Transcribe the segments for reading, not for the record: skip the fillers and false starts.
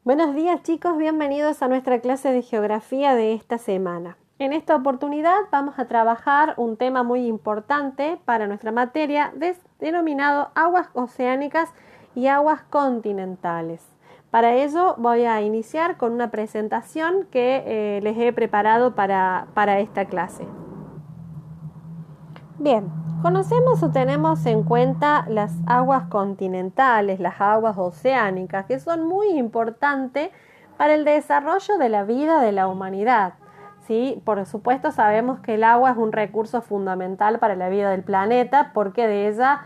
Buenos días chicos, bienvenidos a nuestra clase de geografía de esta semana. En esta oportunidad vamos a trabajar un tema muy importante para nuestra materia denominado aguas oceánicas y aguas continentales. Para ello voy a iniciar con una presentación que les he preparado para esta clase. Bien, conocemos o tenemos en cuenta las aguas continentales, las aguas oceánicas, que son muy importantes para el desarrollo de la vida de la humanidad. ¿Sí? Por supuesto sabemos que el agua es un recurso fundamental para la vida del planeta porque de ella,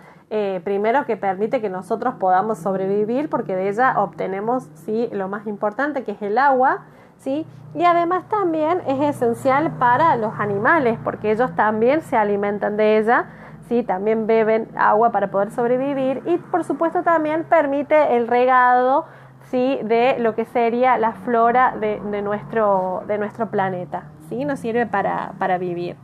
primero que permite que nosotros podamos sobrevivir, porque de ella obtenemos, ¿sí?, lo más importante, que es el agua, ¿sí? Y además también es esencial para los animales porque ellos también se alimentan de ella, ¿sí? También beben agua para poder sobrevivir y por supuesto también permite el regado, ¿sí?, de lo que sería la flora de nuestro planeta, ¿sí? Nos sirve para vivir.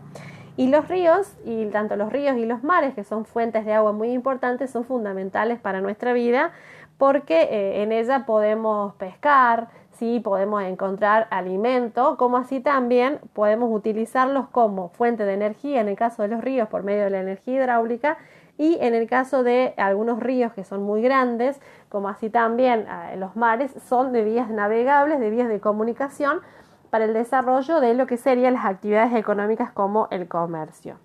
Y los ríos, y tanto los ríos y los mares, que son fuentes de agua muy importantes, son fundamentales para nuestra vida porque en ella podemos pescar, ¿sí? Podemos encontrar alimento, como así también podemos utilizarlos como fuente de energía en el caso de los ríos por medio de la energía hidráulica y en el caso de algunos ríos que son muy grandes, como así también los mares, son de vías navegables, de vías de comunicación para el desarrollo de lo que serían las actividades económicas como el comercio.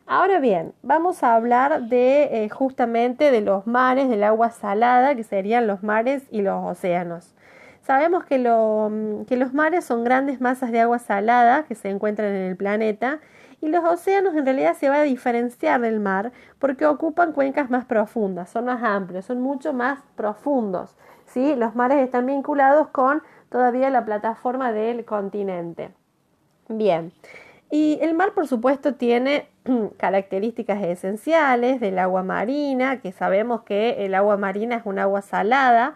Ahora bien, vamos a hablar de justamente de los mares, del agua salada, que serían los mares y los océanos. Sabemos que los mares son grandes masas de agua salada que se encuentran en el planeta y los océanos en realidad se va a diferenciar del mar porque ocupan cuencas más profundas, son más amplios, son mucho más profundos, ¿sí? Los mares están vinculados con todavía la plataforma del continente. Bien, y el mar por supuesto tiene características esenciales del agua marina, que sabemos que el agua marina es un agua salada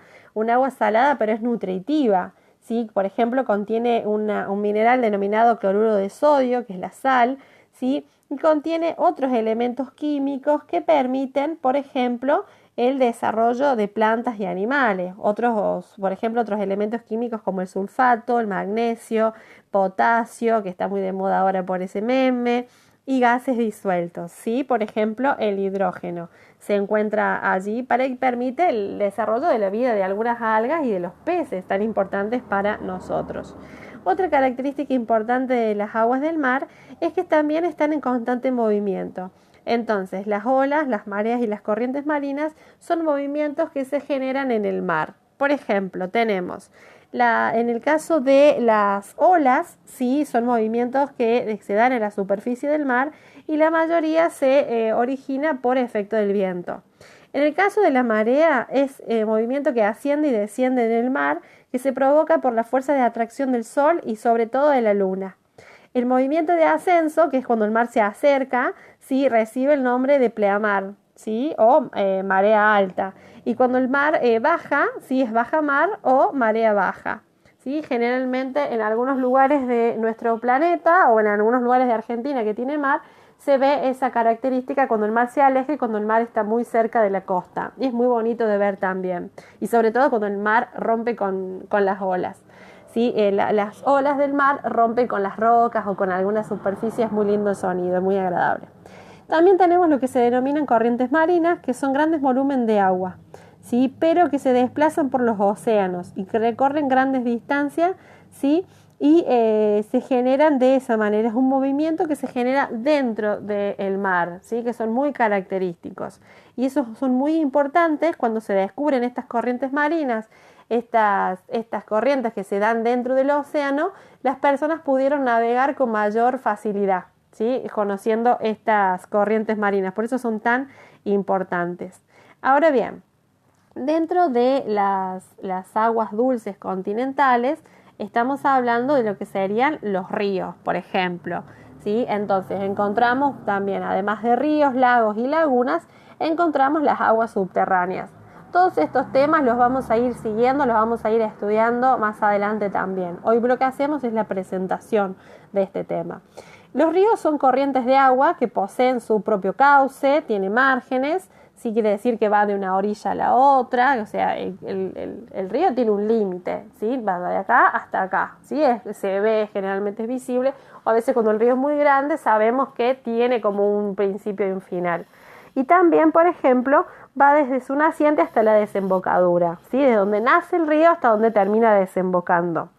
pero es nutritiva, ¿sí? Por ejemplo, contiene un mineral denominado cloruro de sodio, que es la sal, ¿sí? Y contiene otros elementos químicos que permiten, por ejemplo, el desarrollo de plantas y animales. Por ejemplo, otros elementos químicos como el sulfato, el magnesio, potasio, que está muy de moda ahora por ese meme, y gases disueltos, ¿sí? Por ejemplo, el hidrógeno se encuentra allí y permite el desarrollo de la vida de algunas algas y de los peces tan importantes para nosotros. Otra característica importante de las aguas del mar es que también están en constante movimiento. Entonces, las olas, las mareas y las corrientes marinas son movimientos que se generan en el mar. Por ejemplo, tenemos en el caso de las olas, sí, son movimientos que se dan en la superficie del mar y la mayoría se origina por efecto del viento. En el caso de la marea es movimiento que asciende y desciende en el mar, que se provoca por la fuerza de atracción del sol y sobre todo de la luna. El movimiento de ascenso, que es cuando el mar se acerca, sí, recibe el nombre de pleamar, ¿sí? O marea alta. Y cuando el mar baja, sí, es baja mar o marea baja, ¿sí? Generalmente en algunos lugares de nuestro planeta o en algunos lugares de Argentina que tiene mar, se ve esa característica cuando el mar se aleja y cuando el mar está muy cerca de la costa. Y es muy bonito de ver también. Y sobre todo cuando el mar rompe con las olas. ¿Sí? Las olas del mar rompen con las rocas o con algunas superficies, es muy lindo el sonido, muy agradable. También tenemos lo que se denominan corrientes marinas, que son grandes volúmenes de agua, ¿sí? Pero que se desplazan por los océanos y que recorren grandes distancias, ¿sí? Y se generan de esa manera. Es un movimiento que se genera dentro del mar, ¿sí? Que son muy característicos. Y esos son muy importantes cuando se descubren estas corrientes marinas. Estas corrientes que se dan dentro del océano, las personas pudieron navegar con mayor facilidad, ¿sí? Conociendo estas corrientes marinas, por eso son tan importantes. Ahora bien, dentro de las aguas dulces continentales, estamos hablando de lo que serían los ríos, por ejemplo, ¿sí? Entonces encontramos también, además de ríos, lagos y lagunas, encontramos las aguas subterráneas. Todos estos temas los vamos a ir siguiendo, los vamos a ir estudiando más adelante también. Hoy lo que hacemos es la presentación de este tema. Los ríos son corrientes de agua que poseen su propio cauce, tienen márgenes, sí quiere decir que va de una orilla a la otra, o sea, el río tiene un límite, ¿sí? Va de acá hasta acá, ¿sí? Se ve, generalmente es visible, o a veces cuando el río es muy grande sabemos que tiene como un principio y un final. Y también, por ejemplo, va desde su naciente hasta la desembocadura, ¿sí? Desde donde nace el río hasta donde termina desembocando.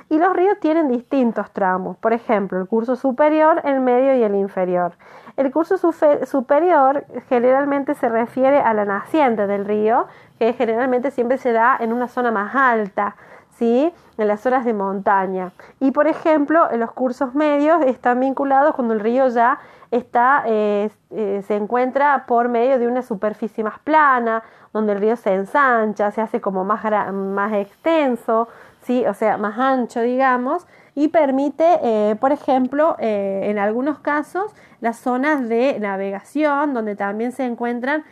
Y los ríos tienen distintos tramos, por ejemplo, el curso superior, el medio y el inferior. El curso superior generalmente se refiere a la naciente del río, que generalmente siempre se da en una zona más alta, ¿sí? En las zonas de montaña. Y por ejemplo, en los cursos medios están vinculados cuando el río ya está, se encuentra por medio de una superficie más plana, donde el río se ensancha, se hace como más extenso, ¿sí? O sea, más ancho, digamos, y permite, por ejemplo, en algunos casos, las zonas de navegación, donde también se encuentran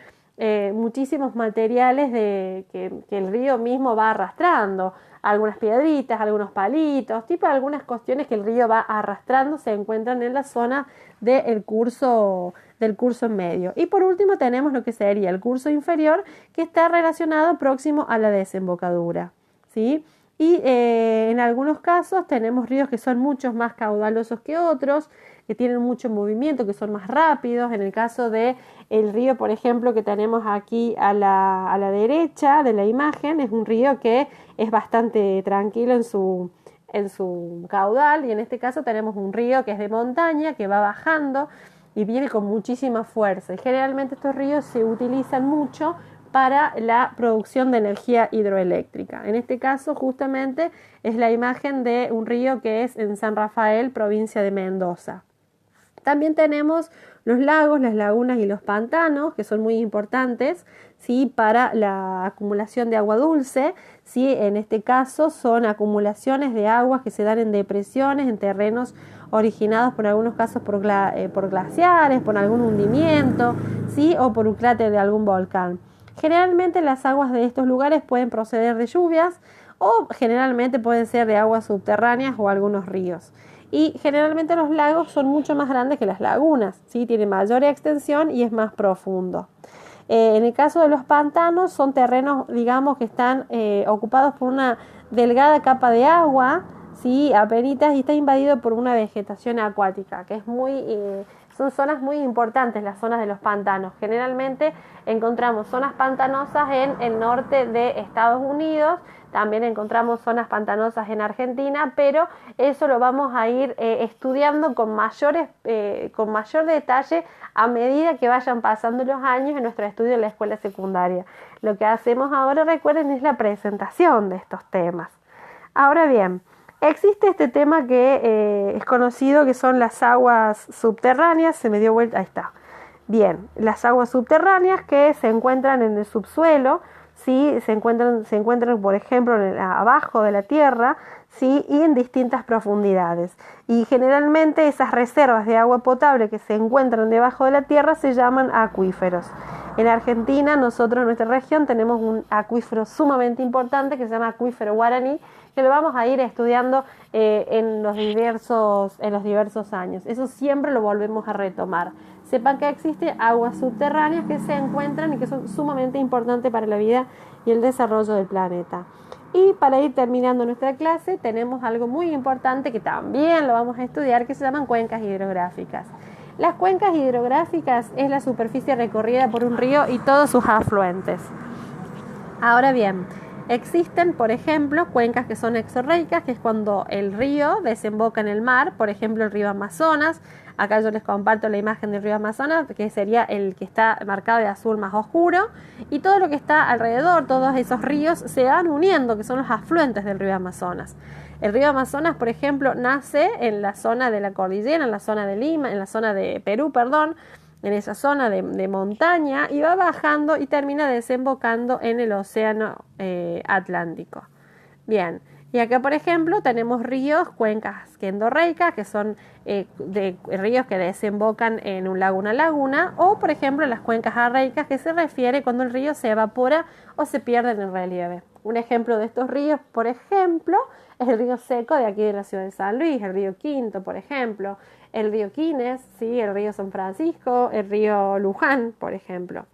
muchísimos materiales que el río mismo va arrastrando, algunas piedritas, algunos palitos, tipo algunas cuestiones que el río va arrastrando se encuentran en la zona del curso medio. Y por último tenemos lo que sería el curso inferior, que está relacionado próximo a la desembocadura, ¿sí? Y en algunos casos tenemos ríos que son mucho más caudalosos que otros, que tienen mucho movimiento, que son más rápidos. En el caso de el río, por ejemplo, que tenemos aquí a la derecha de la imagen, es un río que es bastante tranquilo en su caudal, y en este caso tenemos un río que es de montaña, que va bajando y viene con muchísima fuerza. Y generalmente estos ríos se utilizan mucho para la producción de energía hidroeléctrica. En este caso, justamente, es la imagen de un río que es en San Rafael, provincia de Mendoza. También tenemos los lagos, las lagunas y los pantanos, que son muy importantes, ¿sí? Para la acumulación de agua dulce, ¿sí? En este caso son acumulaciones de aguas que se dan en depresiones, en terrenos originados por algunos casos por glaciares, por algún hundimiento, ¿sí? O por un cráter de algún volcán. Generalmente las aguas de estos lugares pueden proceder de lluvias o generalmente pueden ser de aguas subterráneas o algunos ríos. Y generalmente los lagos son mucho más grandes que las lagunas, ¿sí? Tienen mayor extensión y es más profundo. En el caso de los pantanos son terrenos, digamos, que están ocupados por una delgada capa de agua, ¿sí? Apenitas, y está invadido por una vegetación acuática, que es son zonas muy importantes, las zonas de los pantanos. Generalmente encontramos zonas pantanosas en el norte de Estados Unidos, también encontramos zonas pantanosas en Argentina, pero eso lo vamos a ir estudiando con mayor detalle a medida que vayan pasando los años en nuestro estudio en la escuela secundaria. Lo que hacemos ahora, recuerden, es la presentación de estos temas. Ahora bien, existe este tema que es conocido, que son las aguas subterráneas. Se me dio vuelta, ahí está. Bien, las aguas subterráneas que se encuentran en el subsuelo, ¿sí? Se encuentran, por ejemplo, abajo de la tierra, ¿sí? Y en distintas profundidades. Y generalmente esas reservas de agua potable que se encuentran debajo de la tierra se llaman acuíferos. En Argentina, nosotros en nuestra región tenemos un acuífero sumamente importante que se llama acuífero Guaraní, que lo vamos a ir estudiando en los diversos años. Eso siempre lo volvemos a retomar. Sepan que existen aguas subterráneas que se encuentran y que son sumamente importantes para la vida y el desarrollo del planeta. Y para ir terminando nuestra clase, tenemos algo muy importante que también lo vamos a estudiar, que se llaman cuencas hidrográficas. Las cuencas hidrográficas es la superficie recorrida por un río y todos sus afluentes. Ahora bien, existen, por ejemplo, cuencas que son exorreicas, que es cuando el río desemboca en el mar, por ejemplo, el río Amazonas. Acá yo les comparto la imagen del río Amazonas, que sería el que está marcado de azul más oscuro, y todo lo que está alrededor, todos esos ríos se van uniendo, que son los afluentes del río Amazonas. El río Amazonas, por ejemplo, nace en la zona de la cordillera, en la zona de Lima, en la zona de Perú, en esa zona de montaña, y va bajando y termina desembocando en el océano Atlántico. Bien, y acá, por ejemplo, tenemos ríos, cuencas endorreicas, que son ríos que desembocan en un lago, una laguna, o, por ejemplo, las cuencas arreicas, que se refiere cuando el río se evapora o se pierde en el relieve. Un ejemplo de estos ríos, por ejemplo, es el río Seco de aquí de la ciudad de San Luis, el río Quinto, por ejemplo, el río Quines, ¿sí? El río San Francisco, el río Luján, por ejemplo.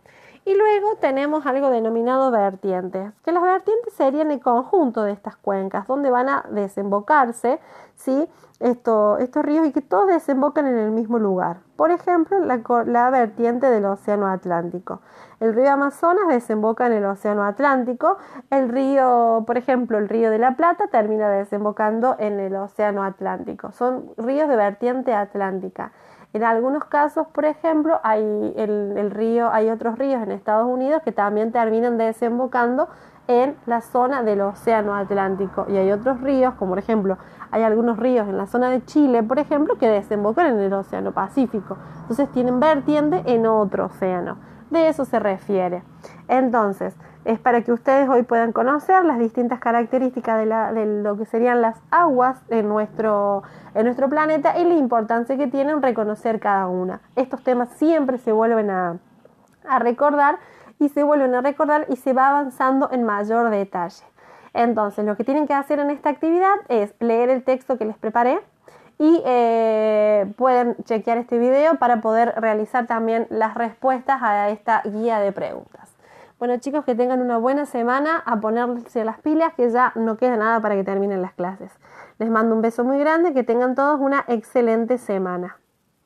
Y luego tenemos algo denominado vertientes, que las vertientes serían el conjunto de estas cuencas, donde van a desembocarse, ¿sí? Estos ríos y que todos desembocan en el mismo lugar. Por ejemplo, la vertiente del Océano Atlántico. El río Amazonas desemboca en el Océano Atlántico. El río, por ejemplo, el río de la Plata termina desembocando en el Océano Atlántico. Son ríos de vertiente atlántica. En algunos casos, por ejemplo, hay otros ríos en Estados Unidos que también terminan desembocando en la zona del Océano Atlántico. Y hay otros ríos, como por ejemplo, hay algunos ríos en la zona de Chile, por ejemplo, que desembocan en el Océano Pacífico. Entonces tienen vertiente en otro océano. De eso se refiere. Entonces, es para que ustedes hoy puedan conocer las distintas características de lo que serían las aguas en nuestro planeta y la importancia que tienen reconocer cada una. Estos temas siempre se vuelven a recordar y se va avanzando en mayor detalle. Entonces, lo que tienen que hacer en esta actividad es leer el texto que les preparé y pueden chequear este video para poder realizar también las respuestas a esta guía de preguntas. Bueno, chicos, que tengan una buena semana, a ponerse las pilas, que ya no queda nada para que terminen las clases. Les mando un beso muy grande, que tengan todos una excelente semana.